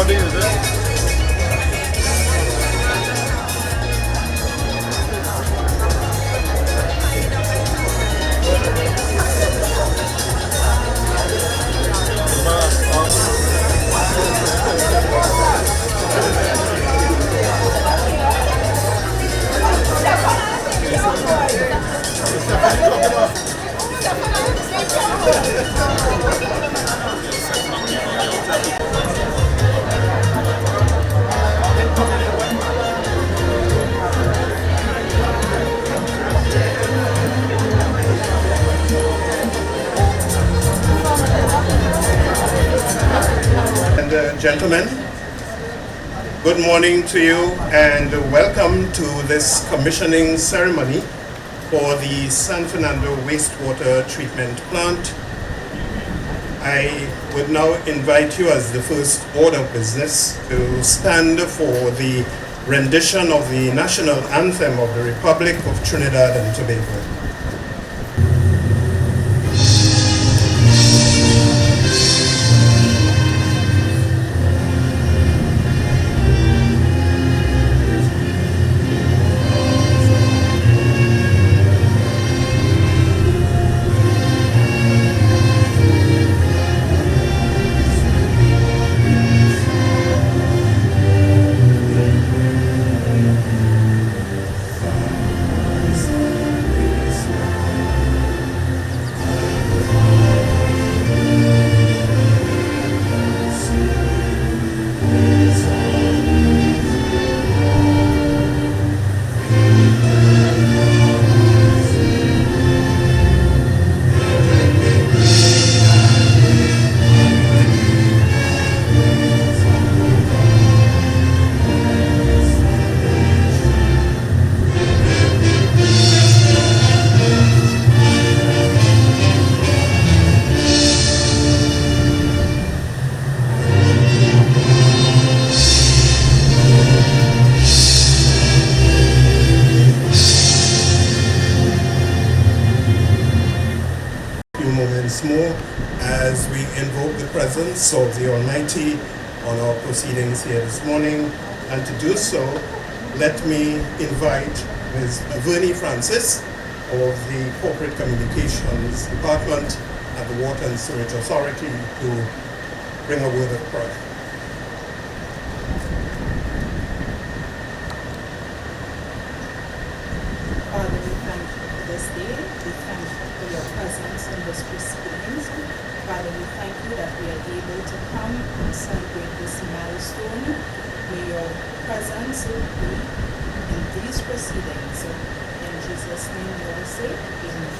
recording, is it? And gentlemen, good morning to you and welcome to this commissioning ceremony for the San Fernando wastewater treatment plant. I would now invite you as the first order of business to stand for the rendition of the national anthem of the Republic of Trinidad and Tobago. Moments more as we invoke the presence of the Almighty on our proceedings here this morning. And to do so, let me invite Ms. Vernie Francis of the Corporate Communications Department at the Water and Sewage Authority to bring a word of prayer. Father, we thank you for this day. We thank you for your presence in this proceedings. Father, we thank you that we are able to come and celebrate this milestone. May your presence be in these proceedings. In Jesus' name we all say, Amen.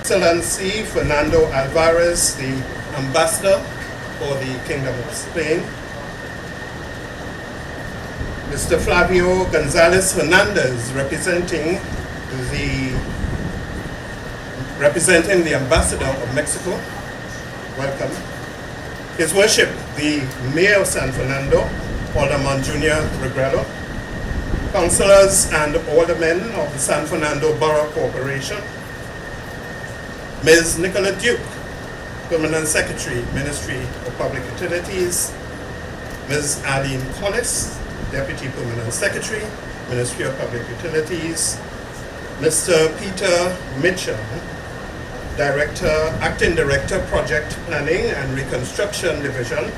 Excellency Fernando Alvarez, the Ambassador for the Kingdom of Spain. Mr. Flavio Gonzalez Hernandez, representing the Ambassador of Mexico. Welcome. His Worship, the Mayor of San Fernando, Alderman Junior Regrello, Councillors and Aldermen of the San Fernando Borough Corporation, Ms. Nicola Duke, Permanent Secretary, Ministry of Public Utilities, Ms. Arlene Hollis, Deputy Permanent Secretary, Ministry of Public Utilities, Mr. Peter Mitchell, Acting Director, Project Planning and Reconstruction Division,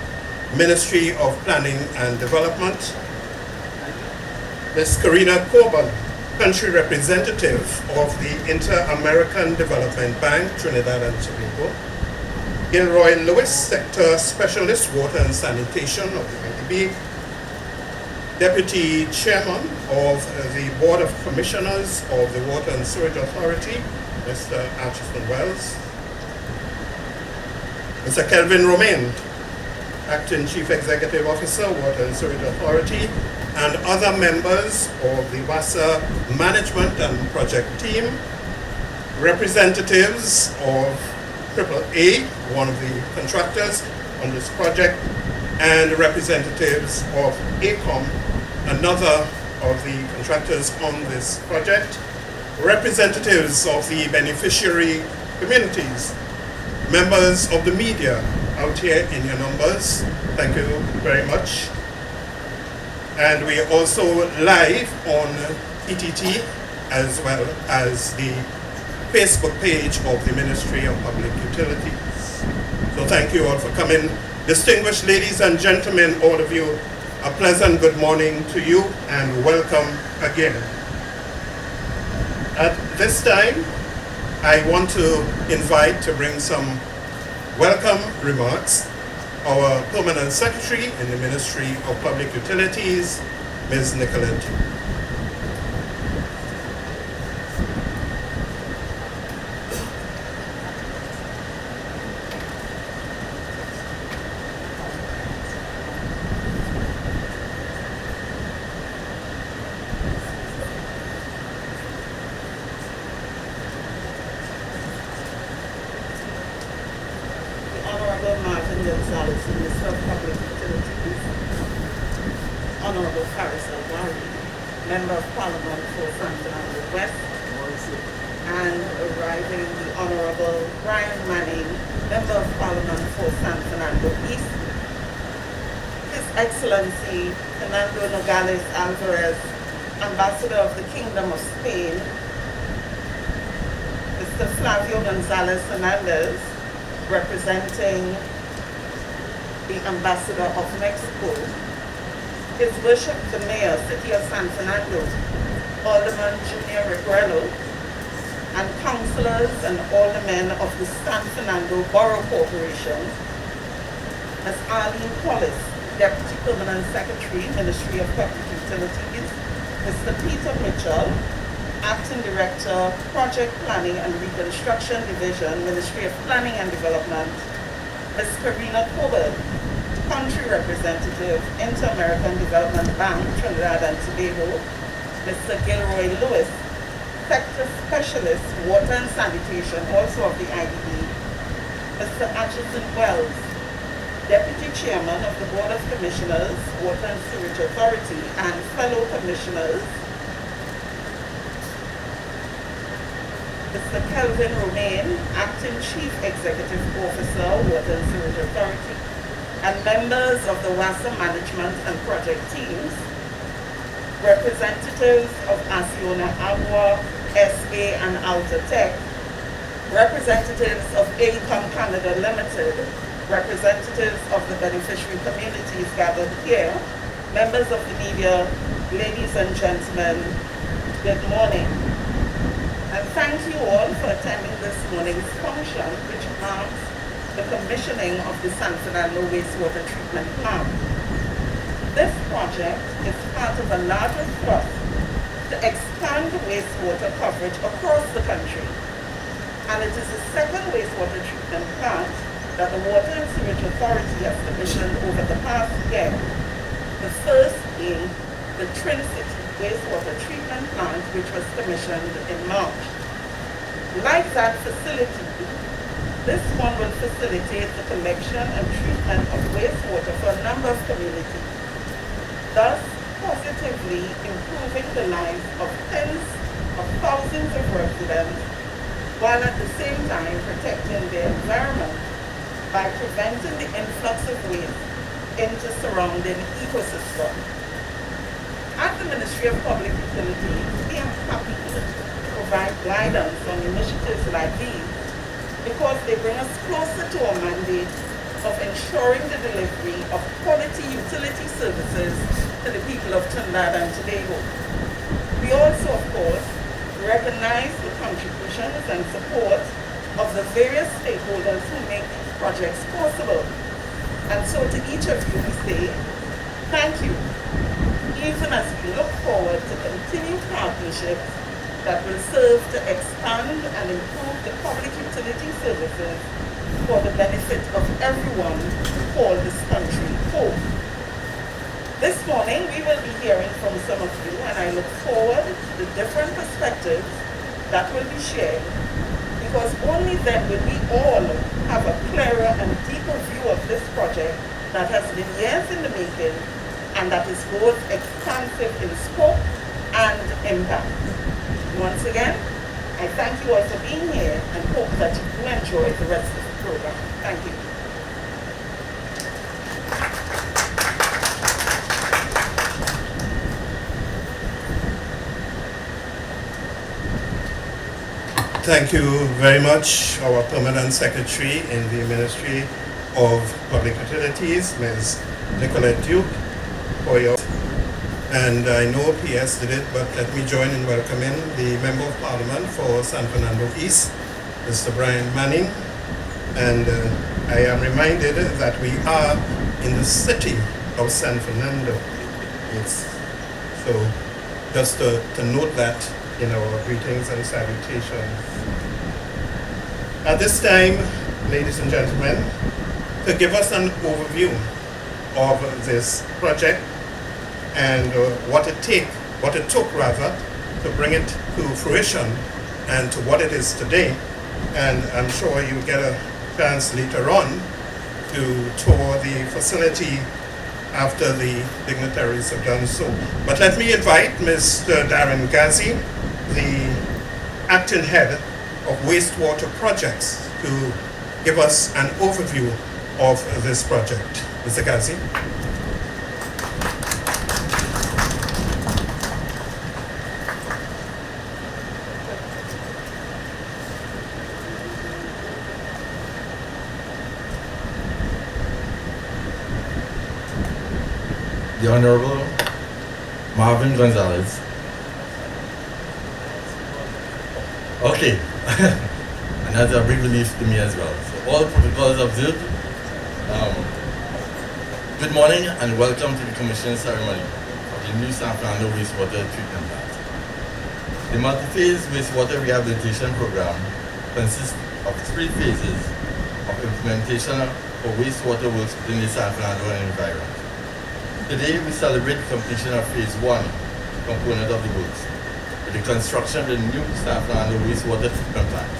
Ministry of Planning and Development, Ms. Karina Corbin, Country Representative of the Inter-American Development Bank, Trinidad and Tobago, Gilroy Lewis, Sector Specialist, Water and Sanitation of the IDB, Deputy Chairman of the Board of Commissioners of the Water and Sewage Authority, Mr. Atchison Wells, Mr. Kelvin Romain, Acting Chief Executive Officer, Water and Sewage Authority, and other members of the WASA Management and Project Team, representatives of AAA, one of the contractors on this project, and representatives of ACOM, another of the contractors on this project, representatives of the beneficiary communities, Members of the media out here in your numbers, thank you very much. And we are also live on ETT as well as the Facebook page of the Ministry of Public Utilities. So thank you all for coming. Distinguished ladies and gentlemen, all of you, a pleasant good morning to you and welcome again. At this time, I want to invite to bring some welcome remarks our Permanent Secretary in the Ministry of Public Utilities, Ms. Nicolette. Member of Parliament for San Fernando West, and arriving the Honorable Brian Manning, Member of Parliament for San Fernando East, His Excellency Fernando Nogales Alvarez, Ambassador of the Kingdom of Spain, Mr. Flavio Gonzalez Hernandez, representing the Ambassador of Mexico, His Worship the Mayor, City of San Fernando, Alderman Junior Regrello, and councillors and aldermen of the San Fernando Borough Corporation, Ms. Hollis, Deputy Permanent Secretary, Ministry of Public Utilities, Mr. Peter Mitchell, Acting Director, Project Planning and Reconstruction Division, Ministry of Planning and Development, Ms. Karina Colbert, Country Representative, Inter-American Development Bank, Trinidad and Tobago, Mr. Gilroy Lewis, Sector Specialist, Water and Sanitation, also of the IDB, Mr. Atchison Wells, Deputy Chairman of the Board of Commissioners, Water and Sewage Authority, and fellow commissioners, Mr. Kelvin Romain, Acting Chief Executive Officer, Water and Sewage Authority, and members of the WASA management and project teams, representatives of Acciona Agua, SA and Altatech, representatives of ACOM Canada Limited, representatives of the beneficiary communities gathered here, members of the media, ladies and gentlemen, good morning. And thank you all for attending this morning's function, which marks the commissioning of the San Fernando Wastewater Treatment Plant. This project is part of a larger thrust to expand wastewater coverage across the country. And it is the second wastewater treatment plant that the Water and Sewage Authority has commissioned over the past year. The first being the Trinity Wastewater Treatment Plant, which was commissioned in March. Like that facility, this one will facilitate the collection and treatment of wastewater for a number of communities, thus positively improving the lives of tens of thousands of residents, while at the same time protecting the environment by preventing the influx of waste into surrounding ecosystem. At the Ministry of Public Utilities, we are happy to provide guidance on initiatives like these, because they bring us closer to our mandate of ensuring the delivery of quality utility services to the people of Trinidad and Tobago. We also, of course, recognize the contributions and support of the various stakeholders who make these projects possible. And so to each of you we say, thank you, even as we look forward to continued partnerships that will serve to expand and improve the public utility services for the benefit of everyone who call this country home. This morning we will be hearing from some of you, and I look forward to the different perspectives that will be shared, because only then will we all have a clearer and deeper view of this project that has been years in the making and that is both expansive in scope and impact. Once again, I thank you all for being here and hope that you do enjoy the rest of the program. Thank you. Thank you very much, our Permanent Secretary in the Ministry of Public Utilities, Ms. Nicolette Duke, for your... And I know PS did it, but let me join in welcoming the Member of Parliament for San Fernando East, Mr. Brian Manning. And I am reminded that we are in the city of San Fernando. So just to note that in our greetings and salutations. At this time, ladies and gentlemen, to give us an overview of this project and what it took to bring it to fruition and to what it is today. And I'm sure you'll get a chance later on to tour the facility after the dignitaries have done so. But let me invite Mr. Darren Ghazi, the acting head of wastewater projects, to give us an overview of this project. Mr. Ghazi. The Honorable Marvin Gonzalez. Okay, and that's a big relief to me as well. So all protocols observed. Good morning and welcome to the commissioning ceremony of the new San Fernando wastewater treatment plant. The multi-phase wastewater rehabilitation program consists of 3 phases of implementation for wastewater works within the San Fernando environment. Today we celebrate the completion of phase 1 component of the works, with the construction of the new San Fernando wastewater treatment plant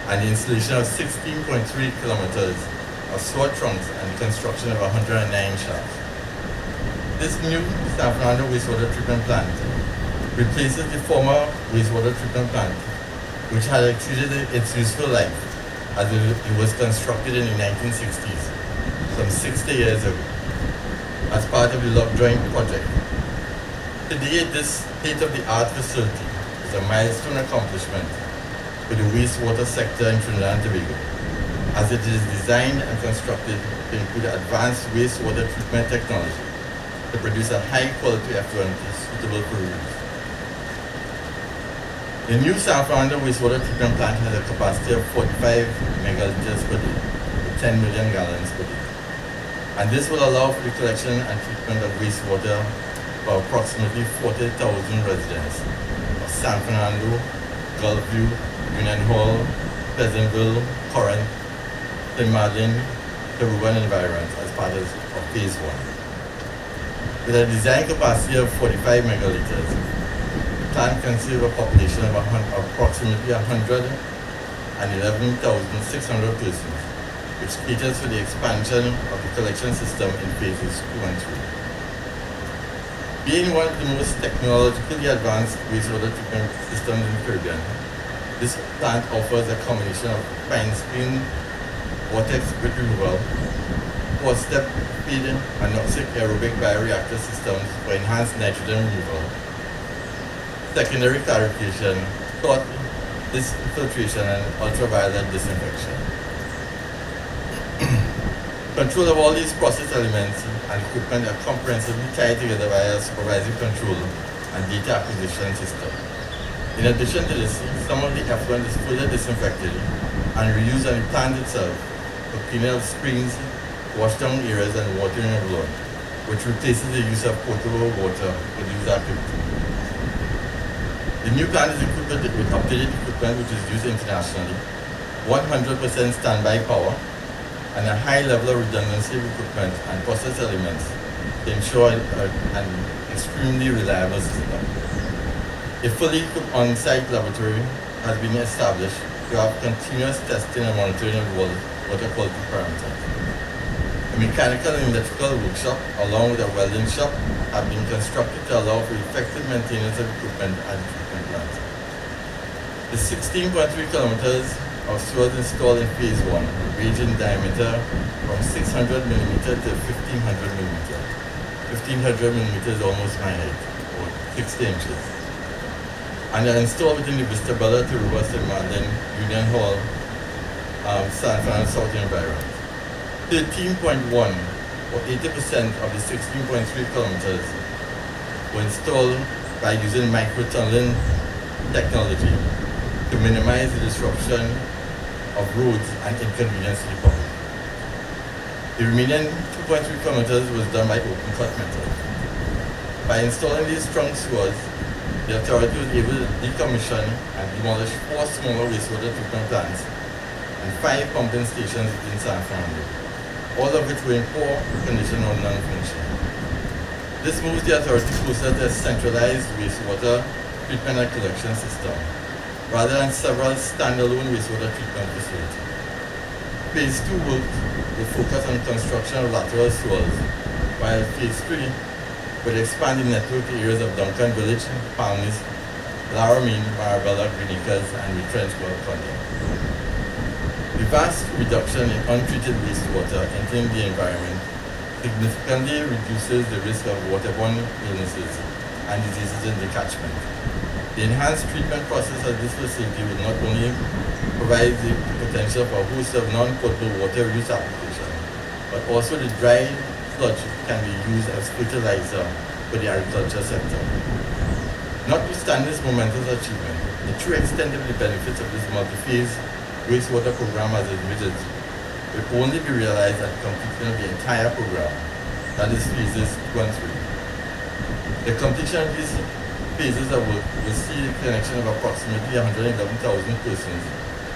and the installation of 16.3 kilometers of sewer trunks and the construction of 109 shafts. This new San Fernando wastewater treatment plant replaces the former wastewater treatment plant, which had exceeded its useful life as it was constructed in the 1960s, some 60 years ago, as part of the Lovejoy project. Today, this state-of-the-art facility is a milestone accomplishment for the wastewater sector in Trinidad and Tobago, as it is designed and constructed to include advanced wastewater treatment technology to produce a high-quality effluent suitable for reuse. The new San Fernando wastewater treatment plant has a capacity of 45 megaliters per day, with 10 million gallons per day. And this will allow for the collection and treatment of wastewater for approximately 40,000 residents of San Fernando, Gulfview, Union Hall, Pleasantville, Corinth, St. Madeleine, the urban environment as part of phase 1. With a design capacity of 45 megaliters, the plant can serve a population of approximately 111,600 persons, which caters for the expansion of the collection system in phases 2 and 3. Being one of the most technologically advanced wastewater treatment systems in the Caribbean, this plant offers a combination of fine-screen vortex grit removal, 4-step feed anoxic aerobic bioreactor systems for enhanced nitrogen removal, secondary clarification, thought filtration, and ultraviolet disinfection. Control of all these process elements and equipment are comprehensively tied together via a supervisory control and data acquisition system. In addition to this, some of the effluent is further disinfected and reused on the plant itself for cleaning of screens, washdown areas, and watering of lawn, which replaces the use of potable water for these activities. The new plant is equipped with updated equipment which is used internationally, 100% standby power, and a high level of redundancy of equipment and process elements to ensure an extremely reliable system. A fully equipped on-site laboratory has been established to have continuous testing and monitoring of water quality parameters. A mechanical and electrical workshop along with a welding shop have been constructed to allow for effective maintenance of equipment and treatment plants. The 16.3 kilometers of sewers installed in phase 1 range in diameter from 600 millimeter to 1500 millimeter. 1500 millimeter is almost my height, or 60 inches. And they are installed within the Vistabella to River St. Martin, Union Hall, San Fernando South environment. 13.1 or 80% of the 16.3 kilometers were installed by using microtunneling technology to minimize the disruption of roads and inconvenience to the public. The remaining 2.3 kilometers was done by open cut method. By installing these trunk sewers, the authority was able to decommission and demolish 4 smaller wastewater treatment plants and 5 pumping stations within San Fernando, all of which were in poor condition or non-functioning. This moves the authority closer to a centralized wastewater treatment and collection system, rather than several standalone wastewater treatment facilities. Phase 2 work will focus on construction of lateral sewers, while Phase 3 will expand the network to areas of Duncan Village, Palmis, Laramine, Marabella, Green Acres, and Retrenched content. The vast reduction in untreated wastewater entering the environment significantly reduces the risk of waterborne illnesses and diseases in the catchment. The enhanced treatment process at this facility will not only provide the potential for a host of non-potable water use applications, but also the dry sludge can be used as fertilizer for the agriculture sector. Notwithstanding this momentous achievement, the true extent of the benefits of this multi-phase wastewater program as envisaged will only be realized at the completion of the entire program, that is phases 2 and 3. The completion of these phases of work will see the connection of approximately 111,000 persons,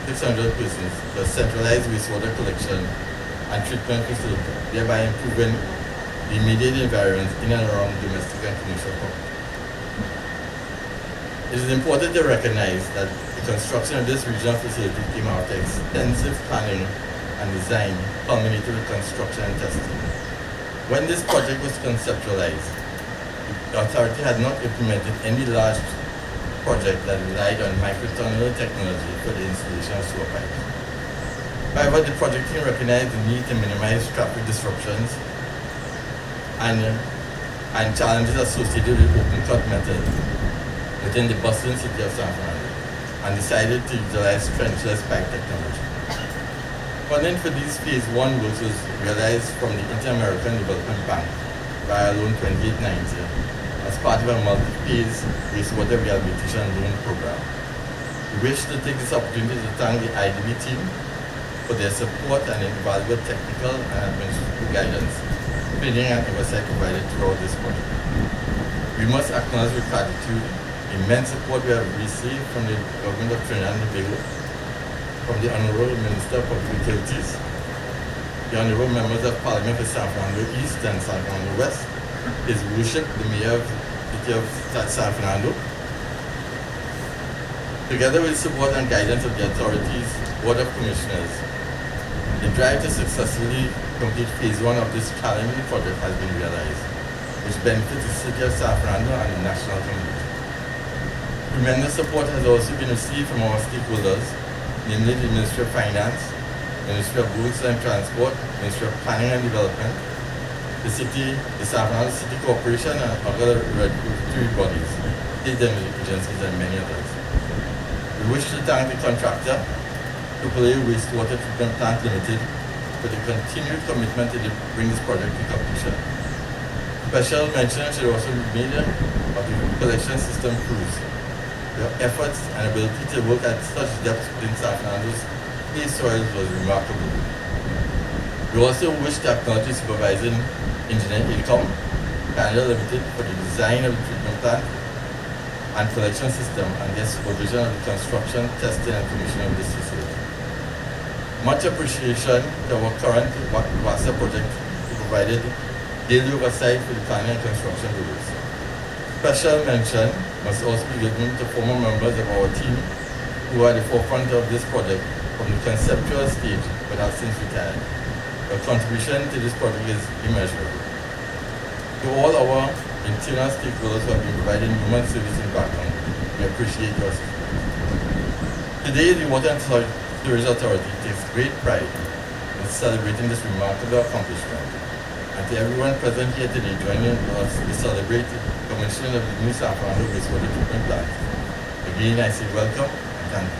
600 persons, to a centralized wastewater collection and treatment facility, thereby improving the immediate environment in and around domestic and commercial property. It is important to recognize that the construction of this regional facility came after extensive planning and design culminated with construction and testing. When this project was conceptualized, the authority had not implemented any large project that relied on microtunnel technology for the installation of sewer pipes. However, the project team recognized the need to minimize traffic disruptions and challenges associated with open cut method within the bustling city of San Fernando, and decided to utilize trenchless pipe technology. Funding for these phase 1 works was realized from the Inter-American Development Bank via Loan 2890 as part of a multi-phase wastewater rehabilitation loan program. We wish to take this opportunity to thank the IDB team for their support and invaluable technical and administrative guidance, training and oversight provided throughout this project. We must acknowledge with gratitude the immense support we have received from the government of Trinidad and Tobago, from the Honorable Minister of Utilities, the Honorable Members of Parliament for San Fernando East and San Fernando West, His Worship, the Mayor of the City of San Fernando, together with the support and guidance of the authorities, Board of Commissioners. The drive to successfully complete phase 1 of this challenging project has been realized, which benefits the City of San Fernando and the national community. Tremendous support has also been received from our stakeholders, namely the Ministry of Finance, Ministry of Roads and Transport, Ministry of Planning and Development, the City, the San Fernando City Corporation, and other regulatory bodies, state agencies, and many others. We wish to thank the contractor, AAA Wastewater Treatment Plant Limited, for the continued commitment to bring this project to completion. Special mention should also be made of the collection system crews. Their efforts and ability to work at such depths within San Fernando's clay soils was remarkable. We also wish to acknowledge the supervising engineer ILCOM, Canada Limited, for the design of the treatment plant and collection system and their supervision of the construction, testing, and commissioning of this facility. Much appreciation to our current WASA project who provided daily oversight for the planning and construction rules. Special mention must also be given to former members of our team who are at the forefront of this project from the conceptual stage but have since retired. Their contribution to this project is immeasurable. To all our internal stakeholders who have been providing human service in background, we appreciate your support. Today, the Water and Storage Authority takes great pride in celebrating this remarkable accomplishment. And to everyone present here today joining us to celebrate the commissioning of the new San Fernando wastewater treatment plant. Again, I say welcome and thank you.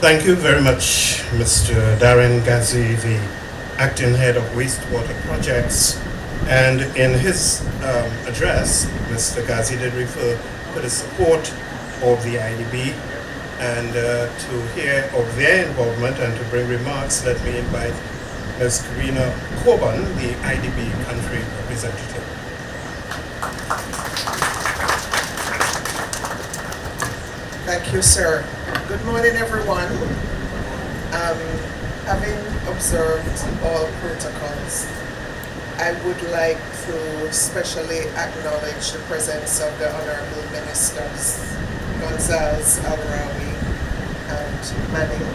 Thank you very much, Mr. Darren Ghazi, the Acting Head of Wastewater Projects. And in his address, Mr. Ghazi did refer to the support of the IDB, and to hear of their involvement and to bring remarks, let me invite Ms. Karina Coban, the IDB country representative. Thank you, sir. Good morning, everyone. Having observed all protocols, I would like to especially acknowledge the presence of the Honorable Ministers Gonzalez, Alrawi, and Manning,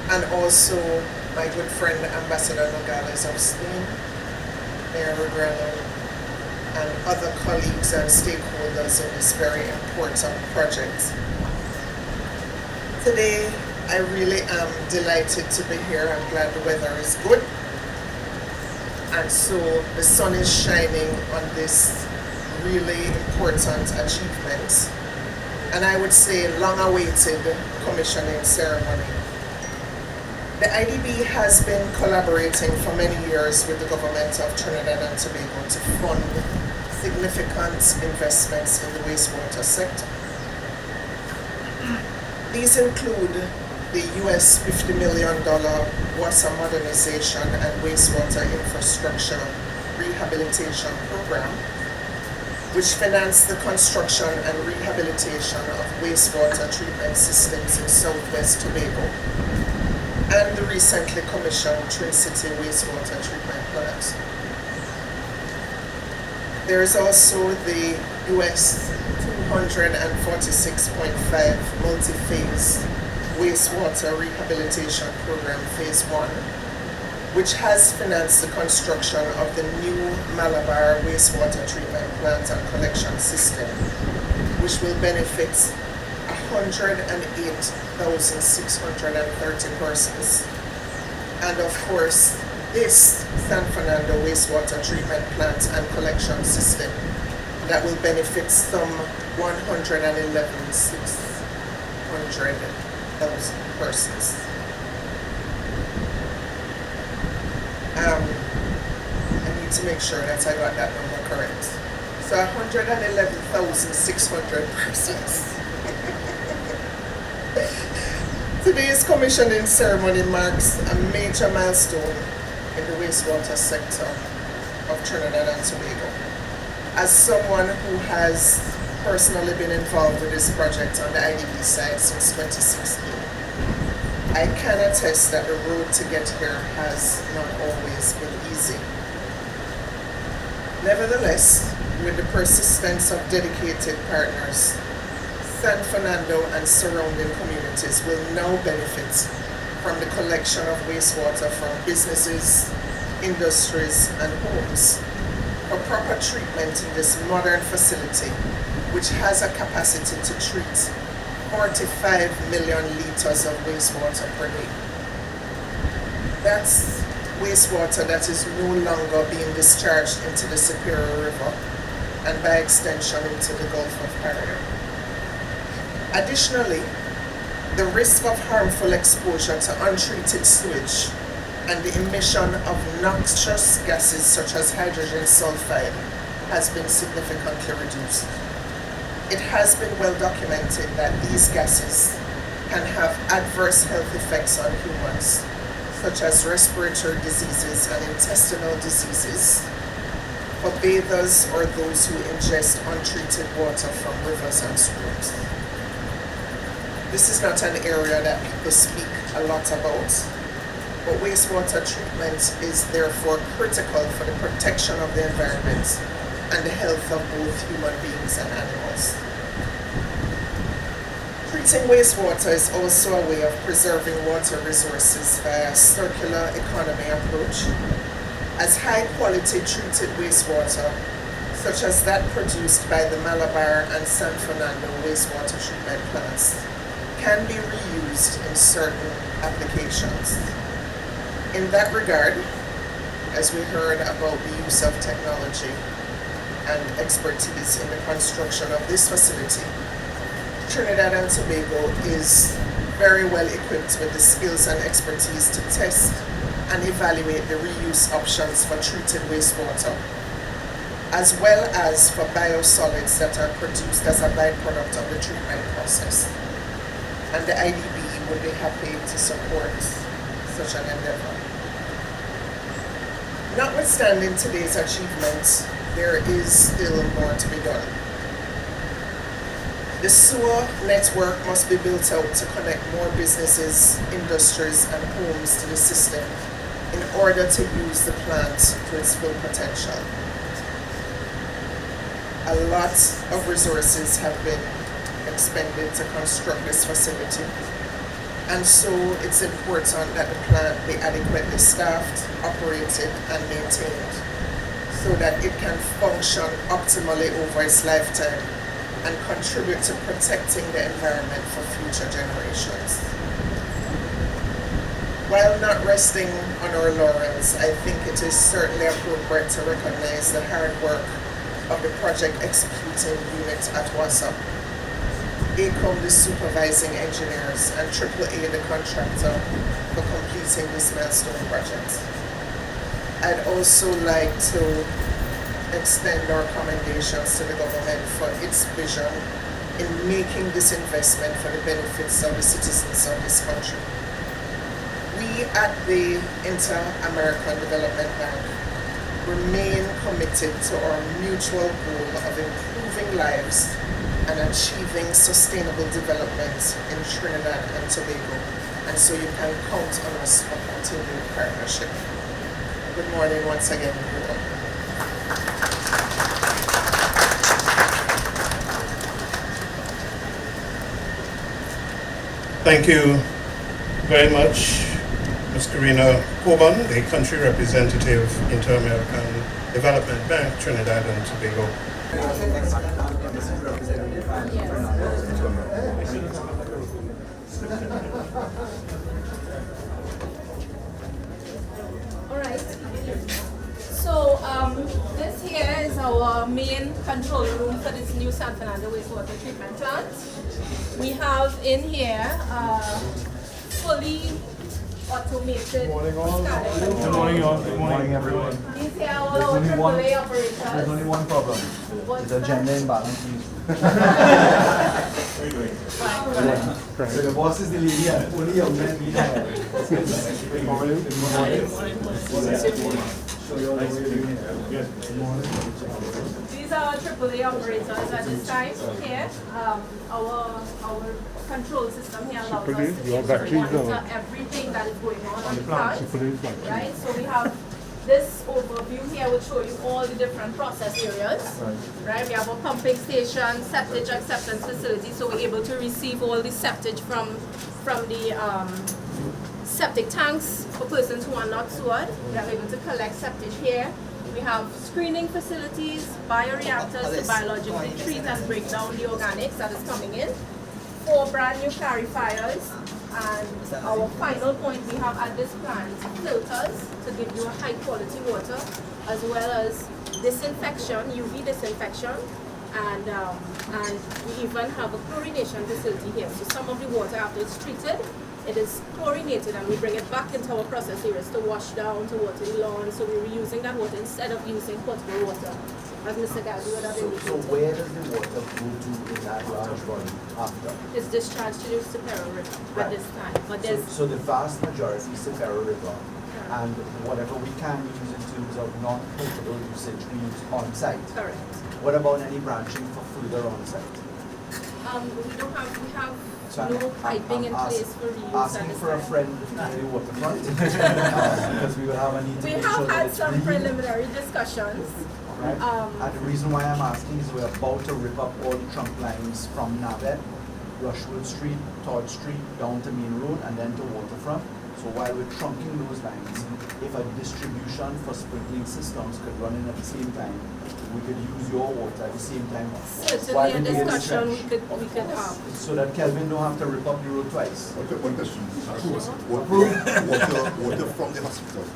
and also my good friend Ambassador Nogales of Spain, Mayor Regrello, and other colleagues and stakeholders in this very important project. Today, I really am delighted to be here. I'm glad the weather is good. And so the sun is shining on this really important achievement. And I would say long-awaited commissioning ceremony. The IDB has been collaborating for many years with the government of Trinidad and Tobago to fund significant investments in the wastewater sector. These include the US $50 million water modernization and wastewater infrastructure rehabilitation program, which financed the construction and rehabilitation of wastewater treatment systems in Southwest Tobago, and the recently commissioned Twin City wastewater treatment plant. There is also the US $246.5 multi-phase wastewater rehabilitation program phase 1, which has financed the construction of the new Malabar wastewater treatment plant and collection system, which will benefit 108,630 persons. And of course, this San Fernando wastewater treatment plant and collection system that will benefit some 111,600 persons. I need to make sure that I got that number correct. So 111,600 persons. Today's commissioning ceremony marks a major milestone in the wastewater sector of Trinidad and Tobago. As someone who has personally been involved with this project on the IDB side since 2016, I can attest that the road to get here has not always been easy. Nevertheless, with the persistence of dedicated partners, San Fernando and surrounding communities will now benefit from the collection of wastewater from businesses, industries, and homes for proper treatment in this modern facility, which has a capacity to treat 45 million liters of wastewater per day. That's wastewater that is no longer being discharged into the Superior River and by extension into the Gulf of Paria. Additionally, the risk of harmful exposure to untreated sewage and the emission of noxious gases such as hydrogen sulfide has been significantly reduced. It has been well documented that these gases can have adverse health effects on humans, such as respiratory diseases and intestinal diseases, for bathers or those who ingest untreated water from rivers and streams. This is not an area that people speak a lot about, but wastewater treatment is therefore critical for the protection of the environment and the health of both human beings and animals. Treating wastewater is also a way of preserving water resources via a circular economy approach, as high-quality treated wastewater, such as that produced by the Malabar and San Fernando wastewater treatment plants, can be reused in certain applications. In that regard, as we heard about the use of technology and expertise in the construction of this facility, Trinidad and Tobago is very well equipped with the skills and expertise to test and evaluate the reuse options for treated wastewater, as well as for biosolids that are produced as a byproduct of the treatment process. And the IDB would be happy to support such an endeavor. Notwithstanding today's achievements, there is still more to be done. The sewer network must be built out to connect more businesses, industries, and homes to the system in order to use the plant to its full potential. A lot of resources have been expended to construct this facility, and so it's important that the plant be adequately staffed, operated, and maintained so that it can function optimally over its lifetime and contribute to protecting the environment for future generations. While not resting on our laurels, I think it is certainly appropriate to recognize the hard work of the project executing unit at WASA, ACOM the supervising engineers, and AAA the contractor for completing this milestone project. I'd also like to extend our commendations to the government for its vision in making this investment for the benefits of the citizens of this country. We at the Inter-American Development Bank remain committed to our mutual goal of improving lives and achieving sustainable development in Trinidad and Tobago, and so you can count on us for continued partnership. Good morning once again, everyone. Thank you very much, Ms. Karina Coburn, the country representative, Inter-American Development Bank, Trinidad and Tobago. All right. So this here is our main control room for this new San Fernando wastewater treatment plant. We have in here fully automated. Good morning, all. SCADA. Good morning, all. Good morning, everyone. These here are all our AAA operators. There's only one problem. What's It's a that? gender imbalance. So the boss is the lady and only young men need her. Good morning. Good morning. Show you all the way you're doing it. Good morning. These are our AAA operators at this time here. Our control system here allows us to be able to monitor everything that is going on the plant. Right? So we have this overview here will show you all the different process areas. Right? We have a pumping station, septic acceptance facility, so we're able to receive all the septic from the septic tanks for persons who are not sewered. We are able to collect septic here. We have screening facilities, bioreactors to biologically treat and break down the organics that is coming in. 4 brand new clarifiers, and our final point we have at this plant, filters to give you a high quality water, as well as disinfection, UV disinfection, and we even have a chlorination facility here. So some of the water after it's treated, it is chlorinated and we bring it back into our process areas to wash down, to water the lawn. So we're reusing that water instead of using potable water, as Mr. Gazzi would have indicated. So where does the water go to in that large volume after? It's discharged to the Superior River at this time. But there's So the vast majority is Superior River, and whatever we can use in terms of non-potable usage we use on site. correct. What about any branching for further on site? We have So no piping in place for reuse at asking this for a time. friend at the waterfront because we will have a need to We make sure have that had it's some green, preliminary discussions. right? And the reason why I'm asking is we're about to rip up all the trunk lines from NAVED Rushwood Street, Todd Street, down to Main Road, and then to Waterfront. So while we're trunking those lines, if a distribution for sprinkling systems could run in at the same time, we could use your water at the same time. Certainly a discussion we could so that Kelvin don't have to rip up the road twice. Okay, one question. Water from the hospital.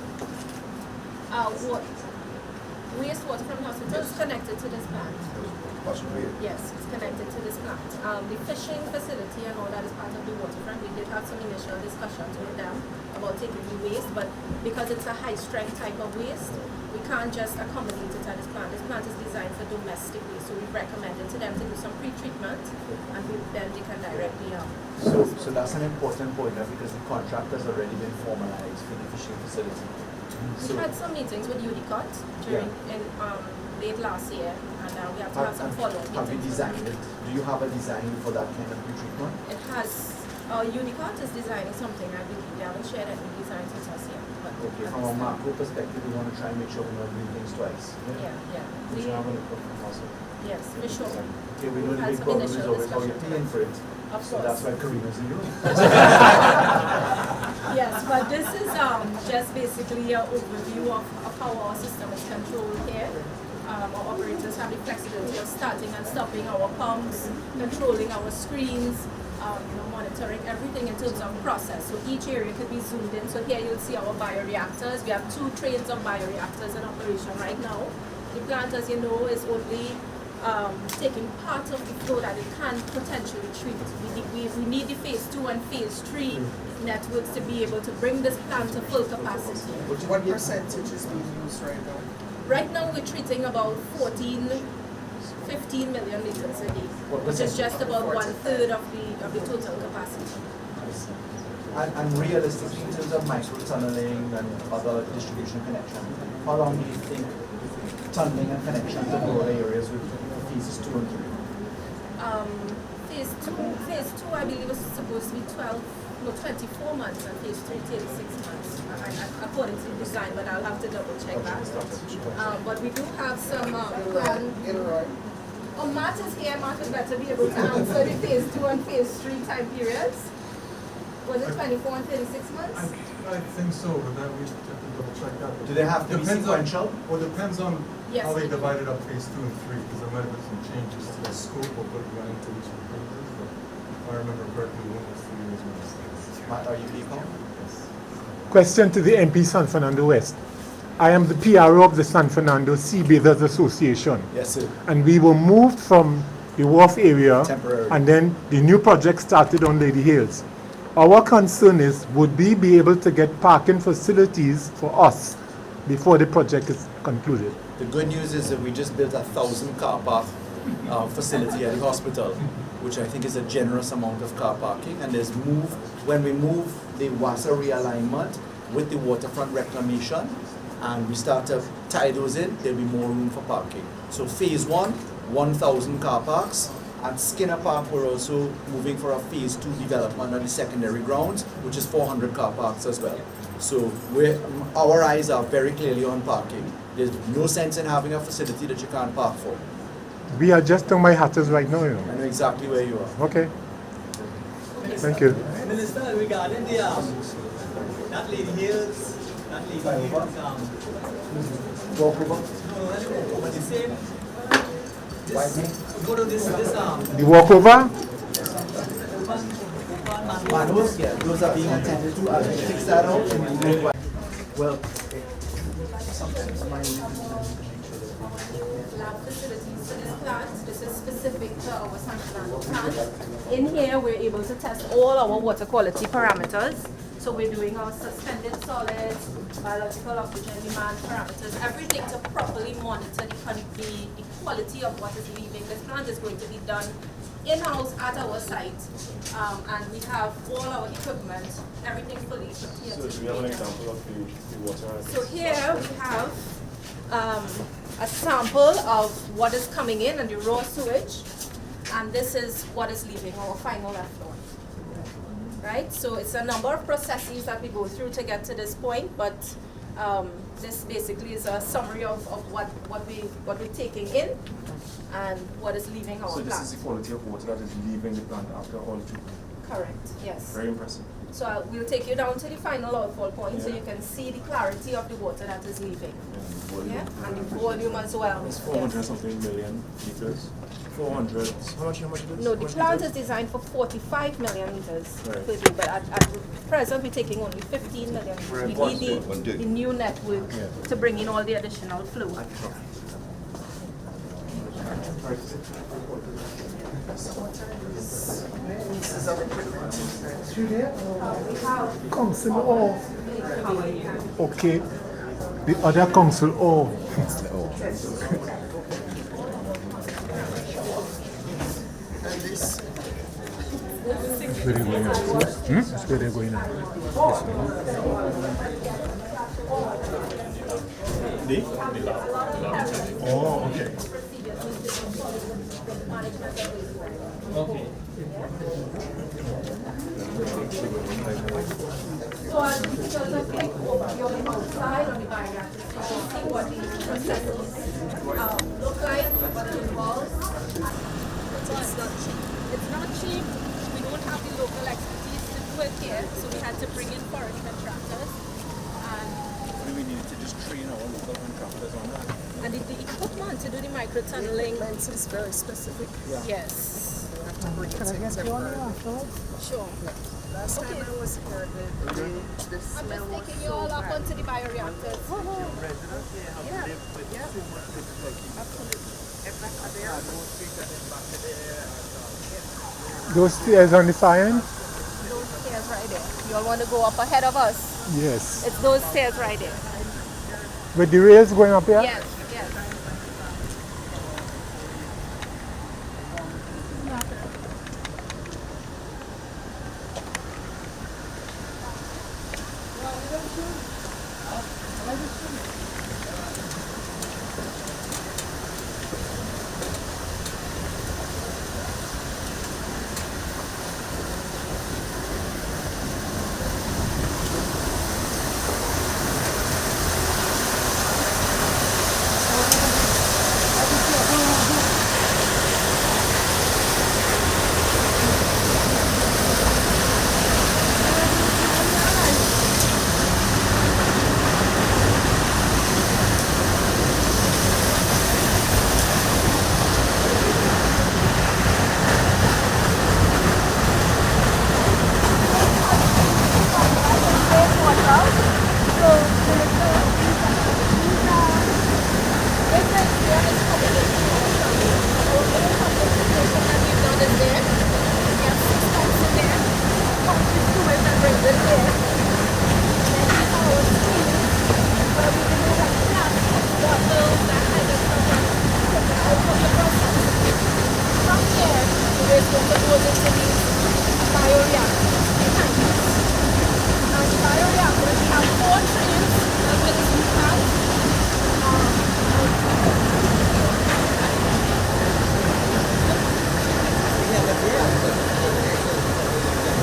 Wastewater from the hospital is connected to this plant. Possibly. Yes, it's connected to this plant. The fishing facility and all that is part of the waterfront. We did have some initial discussions with them about taking the waste, but because it's a high strength type of waste, we can't just accommodate it at this plant. This plant is designed for domestic waste, so we recommended to them to do some pre-treatment, and then they can directly So that's an important point because the contract has already been formalized for the fishing facility. We had some meetings with UDCOT during late last year, and we have to have some follow-up meetings. Have you designed it? Do you have a design for that kind of pre-treatment? It has. UDCOT is designing something. I believe they haven't shared any designs with us yet. But okay, from a macro perspective, we want to try and make sure we're not doing things twice. Yeah. We have an input from also. Yes, for sure. Okay, we know the big problem is always how you're paying for it. Of so course. That's why Karina's in the room. Yes, but this is just basically an overview of how our system is controlled here. Our operators have the flexibility of starting and stopping our pumps, controlling our screens, monitoring everything in terms of process. So each area could be zoomed in. So here you'll see our bioreactors. We have 2 trains of bioreactors in operation right now. The plant, as you know, is only taking part of the flow that it can potentially treat. We need the phase 2 and phase 3 networks to be able to bring this plant to full capacity. What percentage is being used right now? Right now we're treating about 15 million liters a day, which is just about 1/3 of the total capacity. And realistically, in terms of micro-tunneling and other distribution connection, how long do you think tunneling and connection to rural areas with phases 2 and 3? Phase 2 I believe is supposed to be 24 months, and phase 3 36 months, according to the design, but I'll have to double check that. But we do have some plan. Matt is here. Matt is better be able to answer the phase 2 and phase 3 time periods. Was it 24 and 36 months? I think so, but then we have to double check that. Do they have to be sequential? Depends on Yes, how they we do. divided up phase 2 and 3, because there might have been some changes to the scope of what went into each of the phases, but if I remember correctly, one was 3 years one was 6. Matt, are you legal? Question to the MP San Fernando West. I am the PRO of the San Fernando Sea Bathers Association. Yes, sir. And we were moved from the wharf area, Temporarily. and then the new project started on Lady Hills. Our concern is, would we be able to get parking facilities for us before the project is concluded? The good news is that we just built 1,000 car park facility at the hospital, which I think is a generous amount of car parking. And when we move the WASA realignment with the waterfront reclamation, and we start to tie those in, there'll be more room for parking. So phase 1, 1,000 car parks. At Skinner Park, we're also moving for a phase 2 development on the secondary grounds, which is 400 car parks as well. So our eyes are very clearly on parking. There's no sense in having a facility that you can't park for. We are just on my hatters right now, you know. I know exactly where you are. Okay. Thank you. Minister, regarding the that Lady Hills, Walk over. over the same. Go to this The walkover? Manuals, yeah, those are being attended to. I'll fix that out. Well, sometimes my Lab facilities to this plant. This is specific to our San Fernando plant. In here, we're able to test all our water quality parameters. So we're doing our suspended solids, biological oxygen demand parameters, everything to properly monitor the quality of what is leaving. This plant is going to be done in-house at our site, and we have all our equipment, everything fully equipped here. So do we have an example of the water? So here we have a sample of what is coming in and the raw sewage, and this is what is leaving, our final effluent. Right? So it's a number of processes that we go through to get to this point, but This basically is a summary of what we're taking in and what is leaving our So plant. this is the quality of water that is leaving the plant after all the treatment. Correct, yes. Very impressive. So we'll take you down to the final outfall point so Yeah. you can see the clarity of the water that is leaving. Volume. Yeah, and the volume as well. It's 400 something million liters. 400. How much it is? No, the plant is designed for 45 million liters Right. per day, but at present we're taking only 15 million. We need the new network to bring in all the additional flow. Pieces of equipment. Council ore. Okay. The other council ore. And this. Where they going now? That's where they're going now. Oh, okay. So I'll just a quick overview on the outside on the bioreactor so you can see what the processes look like, what it involves. So it's not cheap. It's not cheap. We don't have the local expertise to do it here, so we had to bring in foreign contractors. We needed to just train our local contractors on that. And the equipment to do the microtunneling is very specific. yes. You have to bring it temporarily. Sure. Last time I was here, the I'm smell just was taking you so all up bad. onto the bioreactors. Those stairs on the far end? Those stairs right there. You all want to go up ahead of us? Yes. It's those stairs right there. With the rails going up here? Yes, yes.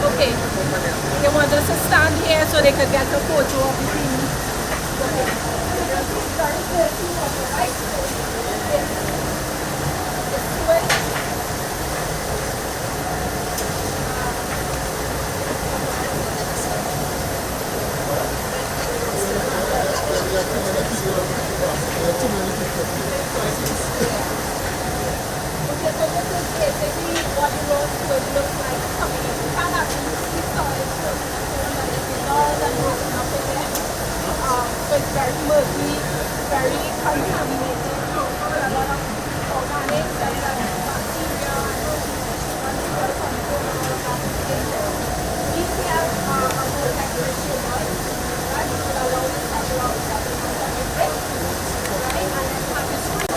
Okay. They want us to stand here so they could get a photo of the team. Okay, so this is basically what the road would look like coming in. You can't actually see solid road, but it's all that goes up in there. So it's very murky, very contaminated. A lot of organic cells and bacteria and control all of that in there. These have a good accuracy right? Which will allow you to have a lot of that right? And then have the screen.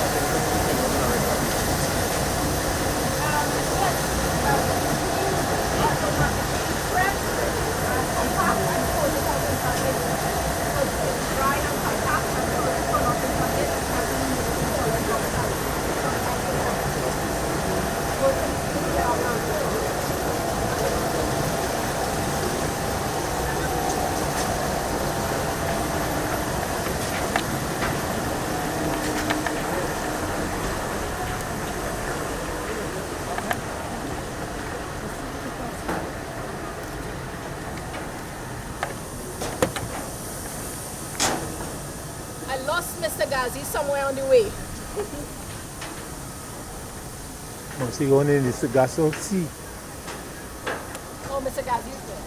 I lost Mr. Ghazi somewhere on the way. Must be going in the gas or sea. Oh, Mr. Ghazi is there.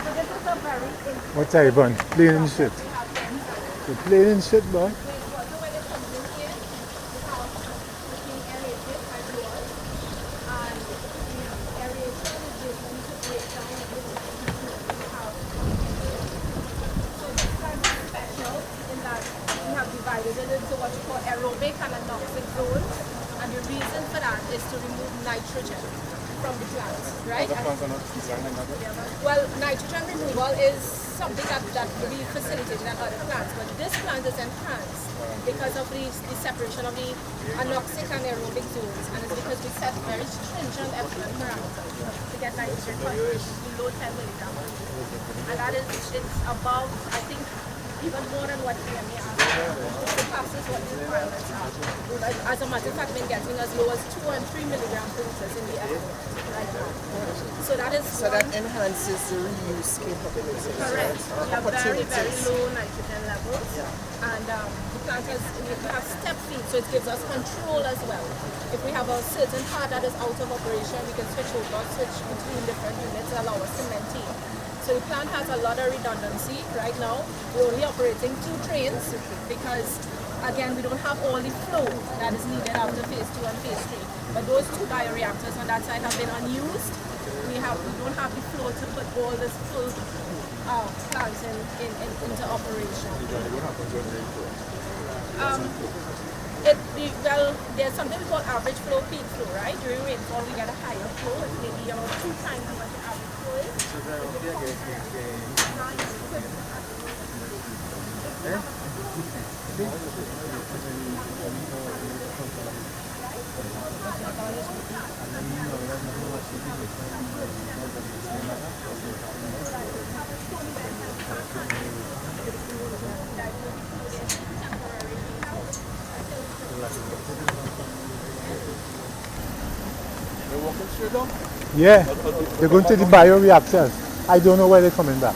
So this is a very What type, man? Plain and shit. The plain and shit, boy. Into what you call aerobic and anoxic zone, and the reason for that is to remove nitrogen from the plants, right? Well, nitrogen removal is something that will be facilitated in other plants, but this plant is enhanced because of the separation of the anoxic and aerobic zones, and it's because we set very stringent effluent parameters to get nitrogen concentration below 10 milligrams, and that is it's above, I think, even more than what EMA asks. It passes what the requirements are. As a matter of fact, we've been getting as low as 2 and 3 milligrams per liter in the effluent right now. So that is that enhances the reuse capability. correct. We have very, very low nitrogen levels. Yeah. And the plant we have step feed, so it gives us control as well. If we have a certain part that is out of operation, we can switch between different units and allow us to maintain. So the plant has a lot of redundancy right now. We're only operating 2 trains because, again, we don't have all the flow that is needed after phase 2 and phase 3. But those 2 bioreactors on that side have been unused. We don't have the flow to put all this full plants into operation. Well, there's something we call average flow, peak flow, right? During rainfall, we get a higher flow. It's maybe about 2 times what the average flow is. Yeah, they're going to the bioreactors. I don't know where they're coming back.